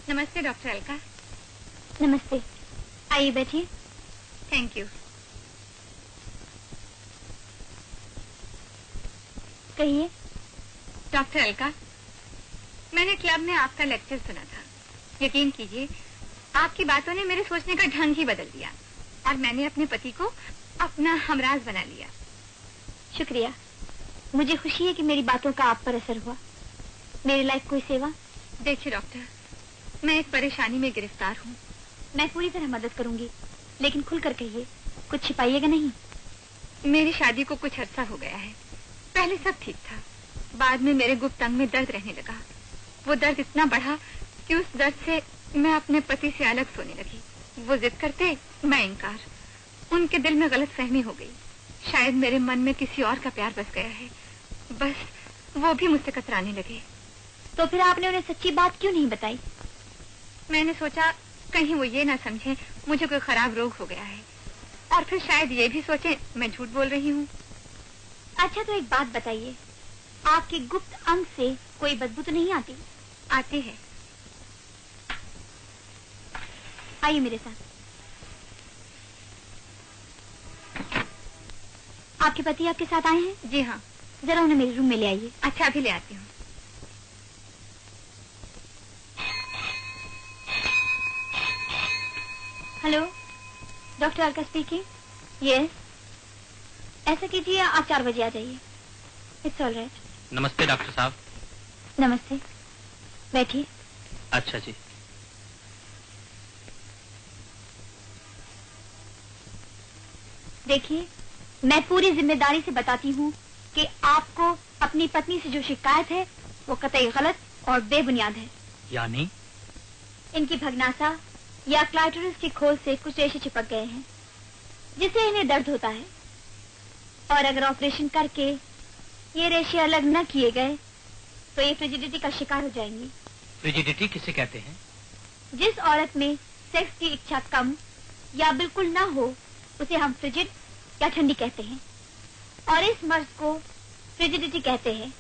नमस्ते डॉक्टर अलका। नमस्ते, आइए बैठिए। Thank you. कहिए। डॉक्टर अलका, मैंने क्लब में आपका लेक्चर सुना था। यकीन कीजिए, आपकी बातों ने मेरे सोचने का ढंग ही बदल दिया और मैंने अपने पति को अपना हमराज बना लिया। शुक्रिया। मुझे खुशी है कि मेरी बातों का आप पर असर हुआ। मेरे लायक कोई सेवा? देखिए डॉक्टर, मैं एक परेशानी में गिरफ्तार हूँ। मैं पूरी तरह मदद करूंगी, लेकिन खुलकर कहिए, कुछ छिपाइएगा नहीं। मेरी शादी को कुछ अर्सा हो गया है। पहले सब ठीक था, बाद में मेरे गुप्त अंग में दर्द रहने लगा। वो दर्द इतना बढ़ा कि उस दर्द से मैं अपने पति से अलग सोने लगी। वो जिद करते, मैं इनकार। उनके दिल में गलत फहमी हो गई। शायद मेरे मन में किसी और का प्यार बस गया है। बस वो भी मुझसे कतराने लगे। तो फिर आपने उन्हें सच्ची बात क्यों नहीं बताई? मैंने सोचा कहीं वो ये ना समझे मुझे कोई खराब रोग हो गया है, और फिर शायद ये भी सोचे मैं झूठ बोल रही हूँ। अच्छा, तो एक बात बताइए, आपके गुप्त अंग से कोई बदबू तो नहीं आती? आती है। आइए मेरे साथ। आपके पति आपके साथ आए हैं? जी हाँ। जरा उन्हें मेरे रूम में ले आइए। अच्छा, अभी ले आती हूँ। Hello, doctor Alka speaking. Yes, ऐसा कीजिए, आप 4 बजे आ जाइए। It's all right. नमस्ते डॉक्टर साहब। नमस्ते, बैठिए। अच्छा जी। देखिए, मैं पूरी जिम्मेदारी से बताती हूँ कि आपको अपनी पत्नी से जो शिकायत है वो कतई गलत और बेबुनियाद है। यानी? इनकी भगनासा या क्लाइटोरिस की खोल से कुछ रेशे चिपक गए हैं, जिससे इन्हें दर्द होता है। और अगर ऑपरेशन करके ये रेशे अलग न किए गए तो ये फ्रिजिडिटी का शिकार हो जाएंगी। फ्रिजिडिटी किसे कहते हैं? जिस औरत में सेक्स की इच्छा कम या बिल्कुल ना हो उसे हम फ्रिजिड या ठंडी कहते हैं, और इस मर्ज को फ्रिजिडिटी कहते हैं।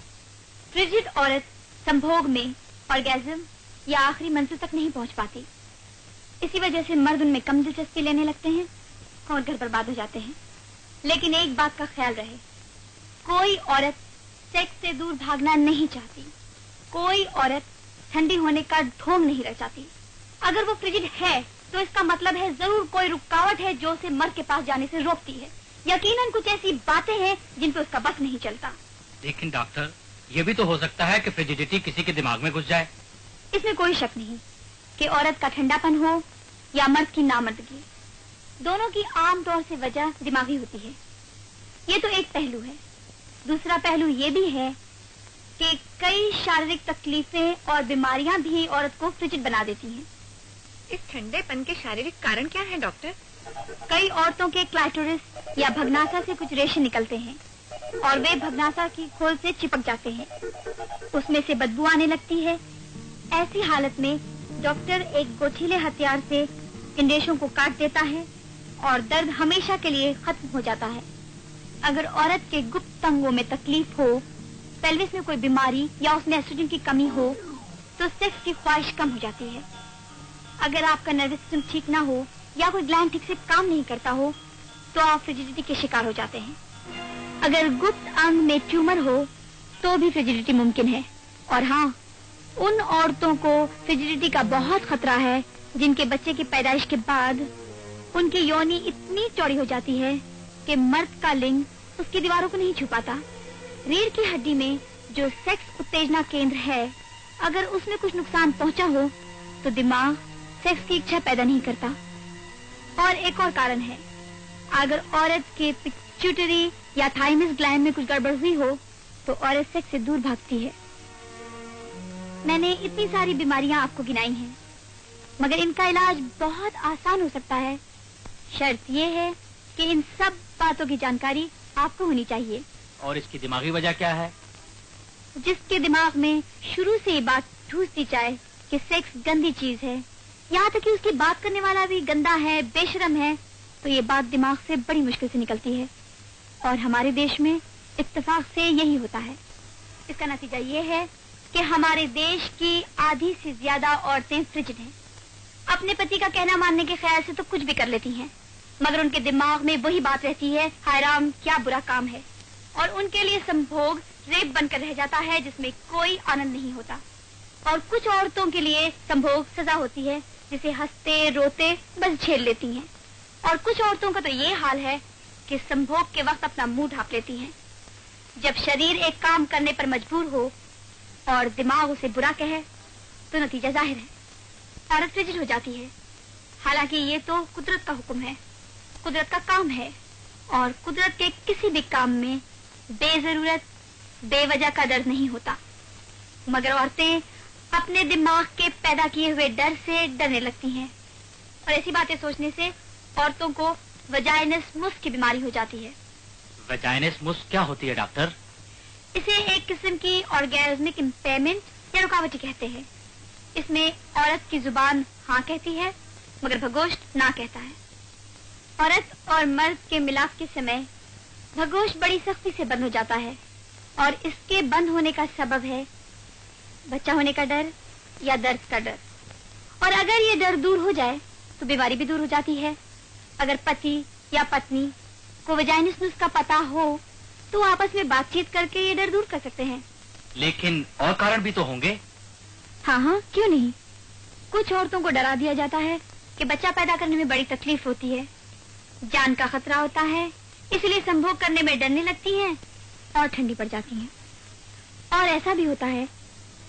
फ्रिजिड औरत संभोग में ऑर्गेज्म या आखिरी मंजिल तक नहीं पहुंच पाती। इसी वजह से मर्द उनमें कम दिलचस्पी लेने लगते हैं और घर बर्बाद हो जाते हैं। लेकिन एक बात का ख्याल रहे, कोई औरत सेक्स से दूर भागना नहीं चाहती। कोई औरत ठंडी होने का ढोंग नहीं रह चाहती। अगर वो फ्रिजिड है तो इसका मतलब है जरूर कोई रुकावट है जो उसे मर्द के पास जाने से रोकती है। यकीनन कुछ ऐसी बातें हैं जिन पे उसका बस नहीं चलता। लेकिन डॉक्टर, ये भी तो हो सकता है कि फ्रिजिडिटी किसी के दिमाग में घुस जाए। इसमें कोई शक नहीं कि औरत का ठंडापन हो या मर्द की नामर्दगी, दोनों की आम तौर से वजह दिमागी होती है। ये तो एक पहलू है। दूसरा पहलू ये भी है कि कई शारीरिक तकलीफें और बीमारियां भी औरत को फ्रिजिड बना देती हैं। इस ठंडेपन के शारीरिक कारण क्या है डॉक्टर? कई औरतों के क्लाइटोरिस या भगनासा से कुछ रेशे निकलते हैं और वे भगनासा की खोल से चिपक जाते हैं। उसमें से बदबू आने लगती है। ऐसी हालत में डॉक्टर एक गोथीले हथियार से इन रेशों को काट देता है और दर्द हमेशा के लिए खत्म हो जाता है। अगर औरत के गुप्त अंगों में तकलीफ हो, पेल्विस में कोई बीमारी या उसमें एस्ट्रोजन की कमी हो तो सेक्स की ख्वाहिश कम हो जाती है। अगर आपका नर्वस सिस्टम ठीक ना हो या कोई ग्लैंड ठीक से काम नहीं करता हो तो आप फ्रिजिडिटी के शिकार हो जाते हैं। अगर गुप्त अंग में ट्यूमर हो तो भी फ्रिजिडिटी मुमकिन है। और हाँ, उन औरतों को फ्रिजिडिटी का बहुत खतरा है जिनके बच्चे की पैदाइश के बाद उनकी योनि इतनी चौड़ी हो जाती है कि मर्द का लिंग उसकी दीवारों को नहीं छुपाता। रीढ़ की हड्डी में जो सेक्स उत्तेजना केंद्र है, अगर उसमें कुछ नुकसान पहुंचा हो तो दिमाग सेक्स की इच्छा पैदा नहीं करता। और एक और कारण है, अगर औरत के पिट्यूटरी या थाइमस ग्लैंड में कुछ गड़बड़ हुई हो तो औरत सेक्स से दूर भागती है। मैंने इतनी सारी बीमारियां आपको गिनाई हैं, मगर इनका इलाज बहुत आसान हो सकता है। शर्त यह है कि इन सब बातों की जानकारी आपको होनी चाहिए। और इसकी दिमागी वजह क्या है? जिसके दिमाग में शुरू से ये बात ठूसती जाए कि सेक्स गंदी चीज है, यहाँ तक कि उसकी बात करने वाला भी गंदा है, बेशरम है, तो ये बात दिमाग से बड़ी मुश्किल से निकलती है। और हमारे देश में इत्तेफाक से यही होता है। इसका नतीजा ये है कि हमारे देश की आधी से ज्यादा औरतें फ्रिजिड हैं। अपने पति का कहना मानने के ख्याल से तो कुछ भी कर लेती हैं, मगर उनके दिमाग में वही बात रहती है, हाय राम क्या बुरा काम है। और उनके लिए संभोग रेप बनकर रह जाता है जिसमें कोई आनंद नहीं होता। और कुछ औरतों के लिए संभोग सजा होती है जिसे हंसते रोते बस झेल लेती हैं। और कुछ औरतों का तो ये हाल है कि संभोग के वक्त अपना मुंह ढांप लेती हैं। जब शरीर एक काम करने पर मजबूर हो और दिमाग उसे बुरा कहे तो नतीजा जाहिर है, औरत फ्रिजिड हो जाती है। हालांकि ये तो कुदरत का हुक्म है, कुदरत का काम है, और कुदरत के किसी भी काम में बेजरूरत बेवजह का दर्द नहीं होता। मगर औरतें अपने दिमाग के पैदा किए हुए डर से डरने लगती हैं, और ऐसी बातें सोचने से औरतों को वजाइनसमस की बीमारी हो जाती है। वजाइनसमस क्या होती है डॉक्टर? इसे एक किस्म की ऑर्गेज्मिक इम्पेयरमेंट या रुकावटी कहते हैं। इसमें औरत की जुबान हाँ कहती है मगर भगोष्ठ ना कहता है। औरत और मर्द के मिलाप के समय भगोष्ठ बड़ी सख्ती से बंद हो जाता है, और इसके बंद होने का सबब है बच्चा होने का डर या दर्द का डर। और अगर ये डर दूर हो जाए तो बीमारी भी दूर हो जाती है। अगर पति या पत्नी को वजाइनसमस का पता हो तो आपस में बातचीत करके ये डर दूर कर सकते हैं। लेकिन और कारण भी तो होंगे। हाँ हाँ, क्यों नहीं। कुछ औरतों को डरा दिया जाता है कि बच्चा पैदा करने में बड़ी तकलीफ होती है, जान का खतरा होता है, इसलिए संभोग करने में डरने लगती हैं और ठंडी पड़ जाती हैं। और ऐसा भी होता है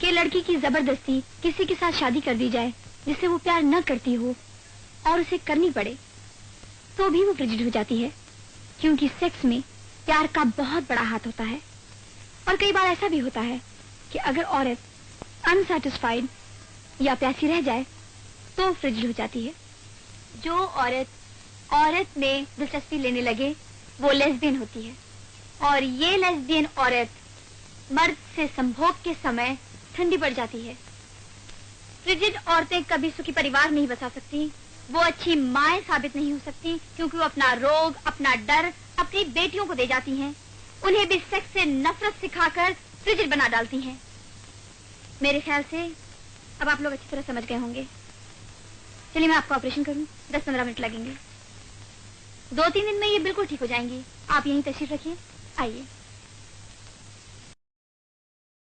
कि लड़की की जबरदस्ती किसी के साथ शादी कर दी जाए जिससे वो प्यार न करती हो और उसे करनी पड़े तो भी वो फ्रिजिड हो जाती है, क्योंकि सेक्स में प्यार का बहुत बड़ा हाथ होता है। और कई बार ऐसा भी होता है कि अगर औरत अनसेटिस्फाइड या प्यासी रह जाए तो फ्रिजिड हो जाती है। जो औरत में दिलचस्पी लेने लगे वो लेस्बियन होती है, और ये लेस्बियन औरत मर्द से संभोग के समय ठंडी पड़ जाती है। फ्रिजिड औरतें कभी सुखी परिवार नहीं बसा सकती, वो अच्छी माएं साबित नहीं हो सकती, क्योंकि वो अपना रोग अपना डर अपनी बेटियों को दे जाती हैं। उन्हें भी सेक्स से नफरत सिखाकर फ्रिजिड बना डालती हैं। मेरे ख्याल से अब आप लोग अच्छी तरह समझ गए होंगे। चलिए मैं आपको ऑपरेशन करूं, 10-15 मिनट लगेंगे। 2-3 दिन में ये बिल्कुल ठीक हो जाएंगी। आप यहीं तशरीफ रखिए, आइए।